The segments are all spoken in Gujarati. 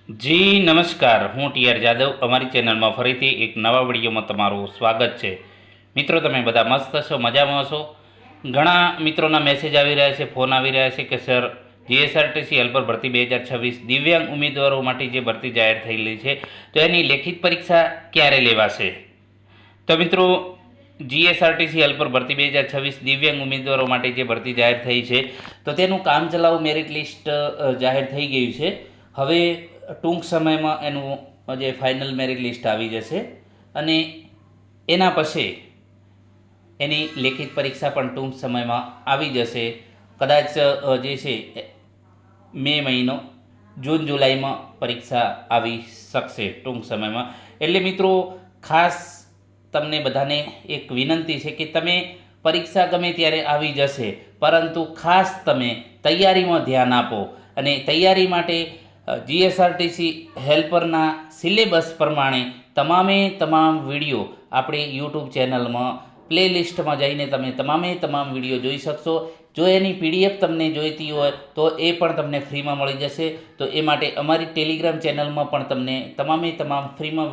જી નમસ્કાર, હું ટીઆર જાદવ. અમારી ચેનલમાં ફરીથી એક નવા વિડીયોમાં તમારું સ્વાગત છે. મિત્રો, તમે બધા મસ્ત છો, મજામાં છો? ઘણા મિત્રોના મેસેજ આવી રહ્યા છે, ફોન આવી રહ્યા છે કે સર, જીએસઆરટીસી હેલ્પર ભરતી 2026 દિવ્યાંગ ઉમેદવારો માટે જે ભરતી જાહેર થયેલી છે, તો એની લેખિત પરીક્ષા ક્યારે લેવાશે? તો મિત્રો, જીએસઆરટીસી હેલ્પર ભરતી 2026 દિવ્યાંગ ઉમેદવારો માટે જે ભરતી જાહેર થઈ છે, તો તેનું કામચલાઉ મેરિટ લિસ્ટ જાહેર થઈ ગયું છે. હવે ટૂંક સમયમાં એનું જે ફાઇનલ મેરિટ લિસ્ટ આવી જશે અને એના પછી એની લેખિત પરીક્ષા પણ ટૂંક સમયમાં આવી જશે. કદાચ જે છે મે મહિનો, જૂન જુલાઈમાં પરીક્ષા આવી શકશે ટૂંક સમયમાં. એટલે મિત્રો, ખાસ તમને બધાને એક વિનંતી છે કે તમે પરીક્ષા ગમે ત્યારે આવી જશે, પરંતુ ખાસ તમે તૈયારીમાં ધ્યાન આપો. અને તૈયારી માટે જીએસઆરટીસી હેલ્પરના સિલેબસ પ્રમાણે તમામ વિડીયો આપણી યુટ્યુબ ચેનલમાં પ્લેલિસ્ટમાં જઈને તમે તમામ વિડીયો જોઈ શકશો. જો એની પીડીએફ તમને જોઈતી હોય તો એ પણ તમને ફ્રીમાં મળી જશે. તો એ માટે અમારી ટેલિગ્રામ ચેનલમાં પણ તમને તમામ ફ્રીમાં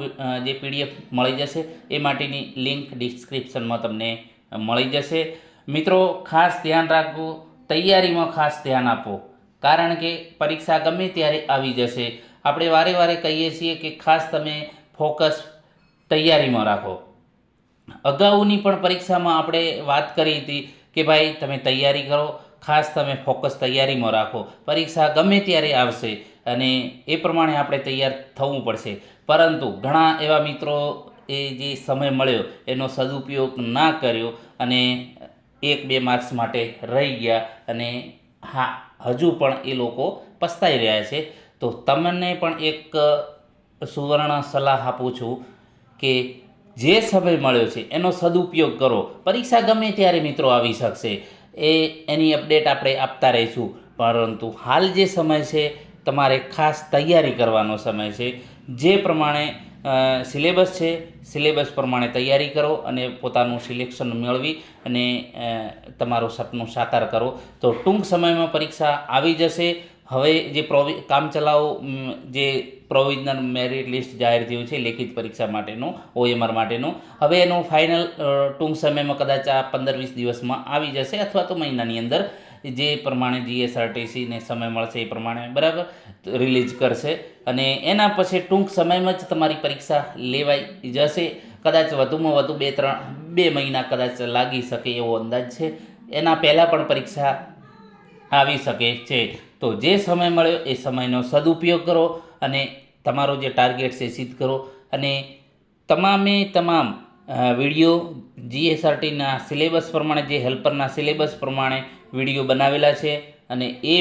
જે પીડીએફ મળી જશે. એ માટેની લિંક ડિસ્ક્રિપ્શનમાં તમને મળી જશે. મિત્રો, ખાસ ધ્યાન રાખવું, તૈયારીમાં ખાસ ધ્યાન આપો, કારણ કે પરીક્ષા ગમે ત્યારે આવી જશે. આપણે વારે વારે કહીએ છીએ કે ખાસ તમે ફોકસ તૈયારીમાં રાખો. અગાઉની પણ પરીક્ષામાં આપણે વાત કરી હતી કે ભાઈ, તમે તૈયારી કરો, ખાસ તમે ફોકસ તૈયારીમાં રાખો. પરીક્ષા ગમે ત્યારે આવશે અને એ પ્રમાણે આપણે તૈયાર થવું પડશે. પરંતુ ઘણા એવા મિત્રો એ જે સમય મળ્યો એનો સદુપયોગ ના કર્યો અને 1-2 માર્ક્સ માટે રહી ગયા અને હજુ પણ એ લોકો પસ્તાઈ રહ્યા છે. તો તમને પણ એક સુવર્ણ સલાહ આપું છું કે જે સમય મળ્યો છે એનો સદુપયોગ કરો. પરીક્ષા ગમે ત્યારે મિત્રો આવી શકશે, એની અપડેટ આપણે આપતા રહીશું. પરંતુ હાલ જે સમય છે, તમારે ખાસ તૈયારી કરવાનો સમય છે. જે પ્રમાણે સિલેબસ છે, સિલેબસ પ્રમાણે તૈયારી કરો અને પોતાનું સિલેક્શન મેળવી અને તમારું સપનું સાકાર કરો. તો ટૂંક સમયમાં પરીક્ષા આવી જશે. હવે જે કામચલાઉ જે પ્રોવિઝનલ મેરિટ લિસ્ટ જાહેર થયું છે લેખિત પરીક્ષા માટેનું, ઓએમઆર માટેનું, હવે એનું ફાઇનલ ટૂંક સમયમાં કદાચ આ 15-20 દિવસમાં આવી જશે, અથવા તો મહિનાની અંદર જે પ્રમાણે જીએસઆરટીસીને સમય મળશે એ પ્રમાણે બરાબર રિલીઝ કરશે. અને એના પછી ટૂંક સમયમાં જ તમારી પરીક્ષા લેવાઈ જશે. કદાચ વધુમાં વધુ 2 મહિના કદાચ લાગી શકે એવો અંદાજ છે. એના પહેલાં પણ પરીક્ષા આવી શકે છે. તો જે સમય મળ્યો એ સમયનો સદુપયોગ કરો અને તમારો જે ટાર્ગેટ છે સિદ્ધ કરો. અને તમામ વિડીયો જીએસઆરટીના સિલેબસ પ્રમાણે, જે હેલ્પરના સિલેબસ પ્રમાણે વિડીયો બનાવેલા છે અને એ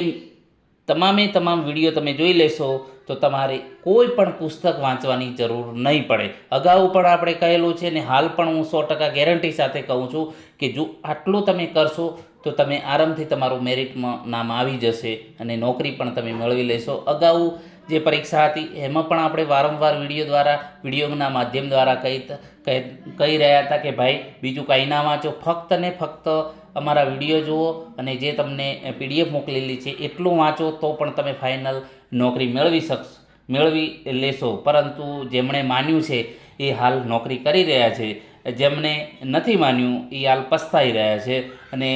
તમામ વિડીયો તમે જોઈ લેશો તો તમારે કોઈ પણ પુસ્તક વાંચવાની જરૂર નહીં પડે. અગાઉ પણ આપણે કહેલું છે ને હાલ પણ હું 100% ગેરંટી સાથે કહું છું કે જો આટલું તમે કરશો તો તમે આરામથી તમારું મેરિટમાં નામ આવી જશે અને નોકરી પણ તમે મેળવી લેશો. અગાઉ જે પરીક્ષા હતી એમાં પણ આપણે વારંવાર વિડીયોના માધ્યમ દ્વારા કહી રહ્યા હતા કે ભાઈ, બીજું કાંઈ ના વાંચો, ફક્ત ને ફક્ત અમારા વિડીયો જુઓ અને જે તમને પીડીએફ મોકલેલી છે એટલું વાંચો તો પણ તમે ફાઇનલ નોકરી મેળવી લેશો. પરંતુ જેમણે માન્યું છે એ હાલ નોકરી કરી રહ્યા છે, જેમણે નથી માન્યું એ હાલ પસ્તાઈ રહ્યા છે. અને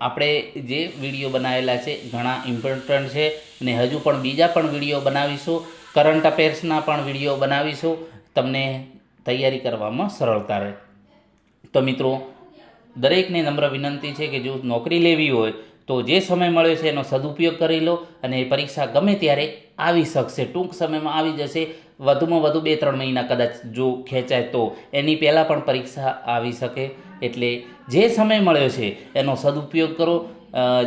આપણે જે વિડીયો બનાવેલા છે ઘણા ઇમ્પોર્ટન્ટ છે અને હજુ પણ બીજા પણ વિડીયો બનાવીશું, કરંટ અફેર્સના પણ વિડીયો બનાવીશું, તમને તૈયારી કરવામાં સરળતા રહે. તો મિત્રો, દરેકને નમ્ર વિનંતી છે કે જો નોકરી લેવી હોય તો જે સમય મળ્યો છે એનો સદુપયોગ કરી લો. અને પરીક્ષા ગમે ત્યારે આવી શકશે, ટૂંક સમયમાં આવી જશે. વધુમાં વધુ 2-3 મહિના કદાચ જો ખેંચાય તો એની પહેલાં પણ પરીક્ષા આવી શકે. એટલે જે સમય મળ્યો છે એનો સદુપયોગ કરો.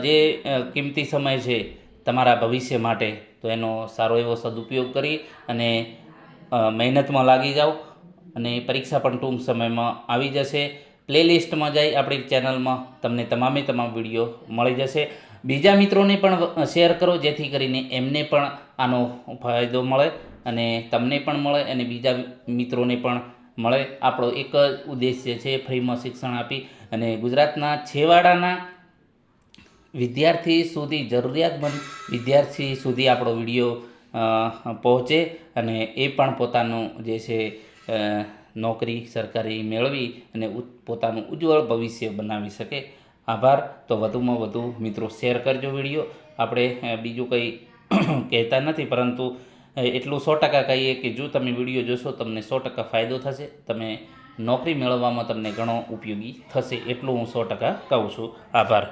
જે કિંમતી સમય છે તમારા ભવિષ્ય માટે, તો એનો સારો એવો સદુપયોગ કરી અને મહેનતમાં લાગી જાઓ. અને પરીક્ષા પણ ટૂંક સમયમાં આવી જશે. પ્લેલિસ્ટમાં જઈ આપણી ચેનલમાં તમને તમામ વિડીયો મળી જશે. બીજા મિત્રોને પણ શેર કરો, જેથી કરીને એમને પણ આનો ફાયદો મળે અને તમને પણ મળે અને બીજા મિત્રોને પણ મળે. આપણો એક જ ઉદ્દેશ્ય છે ફ્રીમાં શિક્ષણ આપી અને ગુજરાતના છેવાડાના વિદ્યાર્થી સુધી, જરૂરિયાતમંદ વિદ્યાર્થી સુધી આપણો વિડીયો પહોંચે અને એ પણ પોતાનું જે છે નોકરી સરકારી મેળવી અને પોતાનું ઉજ્જવળ ભવિષ્ય બનાવી શકે. આભાર. તો વધુમાં વધુ મિત્રો શેર કરજો વિડીયો. આપણે બીજું કંઈ કહેતા નથી, પરંતુ એટલું 100% કહીએ કે જો તમે વિડીયો જોશો તમને 100% ફાયદો થશે, તમે નોકરી મેળવવામાં તમને ઘણો ઉપયોગી થશે, એટલું હું 100% કહું છું. આભાર.